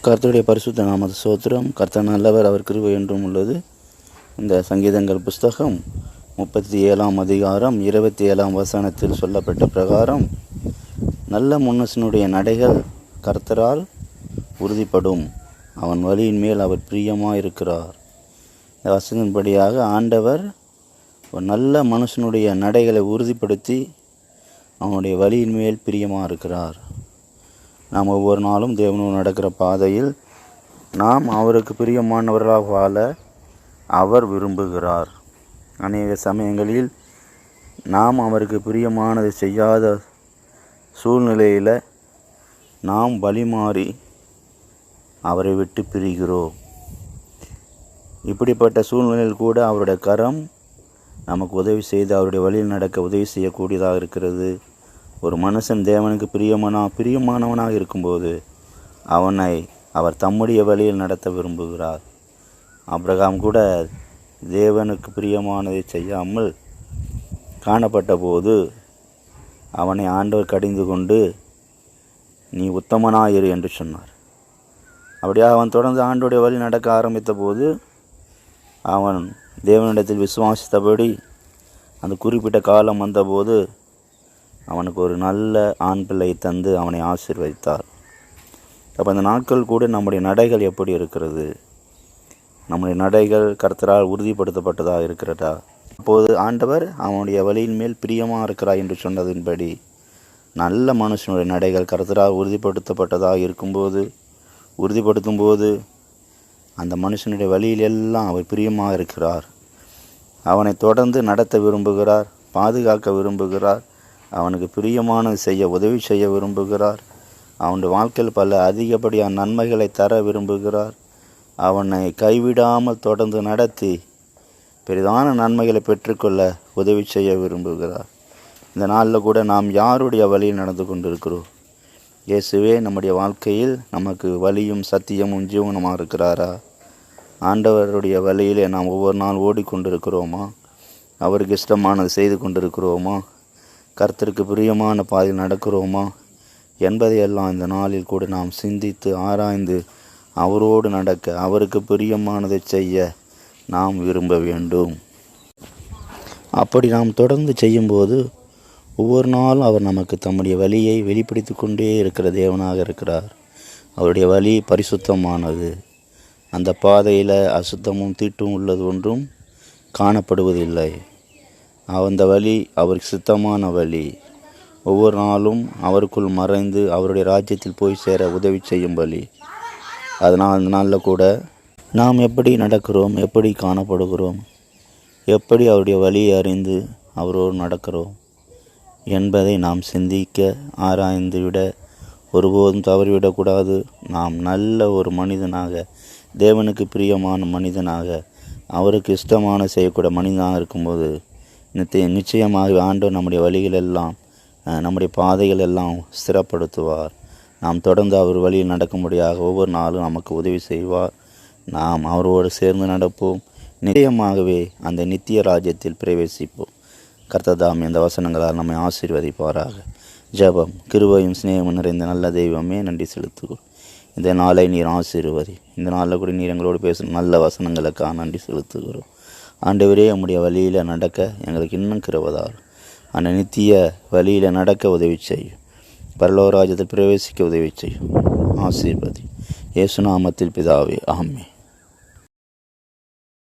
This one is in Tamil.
கர்த்தருடைய பரிசுத்த நாம ஸ்தோத்திரம். கர்த்தர் நல்லவர், அவர் கிருபை என்றும் உள்ளது. இந்த சங்கீதங்கள் புஸ்தகம் 37ஆம் அதிகாரம் 27ஆம் வசனத்தில் சொல்லப்பட்ட பிரகாரம், நல்ல மனுஷனுடைய நடைகள் கர்த்தரால் உறுதிப்படும், அவன் வழியின் மேல் அவர் பிரியமாக இருக்கிறார். இந்த வசனத்தின்படியாக ஆண்டவர் ஒரு நல்ல மனுஷனுடைய நடைகளை உறுதிப்படுத்தி அவனுடைய வழியின் மேல் பிரியமாக இருக்கிறார். நாம் ஒவ்வொரு நாளும் தேவனோடு நடக்கிற பாதையில் நாம் அவருக்கு பிரியமானவர்களாக வாழ அவர் விரும்புகிறார். அநேக சமயங்களில் நாம் அவருக்கு பிரியமானதை செய்யாத சூழ்நிலையில் நாம் வழிமாறி அவரை விட்டு பிரிகிறோம். இப்படிப்பட்ட சூழ்நிலையில் கூட அவருடைய கரம் நமக்கு உதவி செய்து அவருடைய வழியில் நடக்க உதவி செய்யக்கூடியதாக இருக்கிறது. ஒரு மனுஷன் தேவனுக்கு பிரியமானவனாக இருக்கும்போது அவனை அவர் தம்முடைய வழியில் நடத்த விரும்புகிறார். ஆபிரகாம் கூட தேவனுக்கு பிரியமானதை செய்யாமல் காணப்பட்ட போது அவனை ஆண்டவர் கடிந்து கொண்டு, நீ உத்தமனாயிரு என்று சொன்னார். அப்படியே அவன் தொடர்ந்து ஆண்டோடைய வழி நடக்க ஆரம்பித்த போது அவன் தேவனிடத்தில் விசுவாசித்தபடி அந்த குறிப்பிட்ட காலம் வந்தபோது அவனுக்கு ஒரு நல்ல ஆண் பிள்ளை தந்து அவனை ஆசீர்வதித்தார். அப்போ அந்த நாட்கள் கூட நம்முடைய நடைகள் எப்படி இருக்கிறது? நம்முடைய நடைகள் கர்த்தரால் உறுதிப்படுத்தப்பட்டதாக இருக்கிறதா? அப்போது ஆண்டவர் அவனுடைய வழியின் மேல் பிரியமாக இருக்கிறார் என்று சொன்னதின்படி நல்ல மனுஷனுடைய நடைகள் கர்த்தரால் உறுதிப்படுத்தும் போது அந்த மனுஷனுடைய வழியில் எல்லாம் அவர் பிரியமாக இருக்கிறார். அவனை தொடர்ந்து நடத்த விரும்புகிறார், பாதுகாக்க விரும்புகிறார், அவனுக்கு பிரியமானது செய்ய உதவி செய்ய விரும்புகிறார். அவனுடைய வாழ்க்கையில் பல அதிகப்படியான நன்மைகளை தர விரும்புகிறார். அவனை கைவிடாமல் தொடர்ந்து நடத்தி பெரிதான நன்மைகளை பெற்றுக்கொள்ள உதவி செய்ய விரும்புகிறார். இந்த நாளில் கூட நாம் யாருடைய வழியில் நடந்து கொண்டிருக்கிறோம்? இயேசுவே நம்முடைய வாழ்க்கையில் நமக்கு வழியும் சத்தியமும் ஜீவனமாக இருக்கிறாரா? ஆண்டவருடைய வழியிலே நாம் ஒவ்வொரு நாள் ஓடிக்கொண்டிருக்கிறோமா? அவருக்கு இஷ்டமானது செய்து கொண்டிருக்கிறோமா? கர்த்தருக்கு பிரியமான பாதையில் நடக்கிறோமா என்பதையெல்லாம் இந்த நாளில் கூட நாம் சிந்தித்து ஆராய்ந்து அவரோடு நடக்க, அவருக்கு பிரியமானதை செய்ய நாம் விரும்ப வேண்டும். அப்படி நாம் தொடர்ந்து செய்யும்போது ஒவ்வொரு நாளும் அவர் நமக்கு தம்முடைய வழியை வெளிப்படுத்தி கொண்டே இருக்கிற தேவனாக இருக்கிறார். அவருடைய வழி பரிசுத்தமானது. அந்த பாதையில் அசுத்தமும் தீட்டும் உள்ளது ஒன்றும் காணப்படுவதில்லை. அந்த வழி அவருக்கு சித்தமான வழி. ஒவ்வொரு நாளும் அவருக்குள் மறைந்து அவருடைய ராஜ்யத்தில் போய் சேர உதவி செய்யும் வழி. அதனால் அந்த நாளில் கூட நாம் எப்படி நடக்கிறோம், எப்படி காணப்படுகிறோம், எப்படி அவருடைய வழியை அறிந்து அவரோடு நடக்கிறோம் என்பதை நாம் சிந்திக்க ஆராய்ந்து விட ஒருபோதும் தவறிவிடக்கூடாது. நாம் நல்ல ஒரு மனிதனாக, தேவனுக்கு பிரியமான மனிதனாக, அவருக்கு இஷ்டமான செய்யக்கூடிய மனிதனாக இருக்கும்போது நிச்சயமாக ஆண்டவர் நம்முடைய வழிகளெல்லாம், நம்முடைய பாதைகள் எல்லாம் ஸ்திரப்படுத்துவார். நாம் தொடர்ந்து அவர் வழியில் நடக்கும்படியாக ஒவ்வொரு நாளும் நமக்கு உதவி செய்வார். நாம் அவரோடு சேர்ந்து நடப்போம். நிச்சயமாகவே அந்த நித்திய ராஜ்யத்தில் பிரவேசிப்போம். கர்த்ததாம் இந்த வசனங்களால் நம்மை ஆசீர்வதிப்பாராக. ஜெபம். கிருபையும் சிநேகமும் நிறைந்த நல்ல தெய்வமே, நன்றி செலுத்துகிறோம். இந்த நாளை நீர் ஆசீர்வதி. இந்த நாளில் கூட நீர் எங்களோடு பேசும் நல்ல வசனங்களுக்காக நன்றி செலுத்துகிறோம். ஆண்டவரே, நம்முடைய வழியில் நடக்க எங்களுக்கு இன்னும் கிருபைதார். அந்த நித்திய வழியில் நடக்க உதவி செய்யும். பரலோக ராஜ்யத்தில் பிரவேசிக்க உதவி செய்யும். ஆசீர்வதி. இயேசு நாமத்தில் பிதாவே, ஆமென்.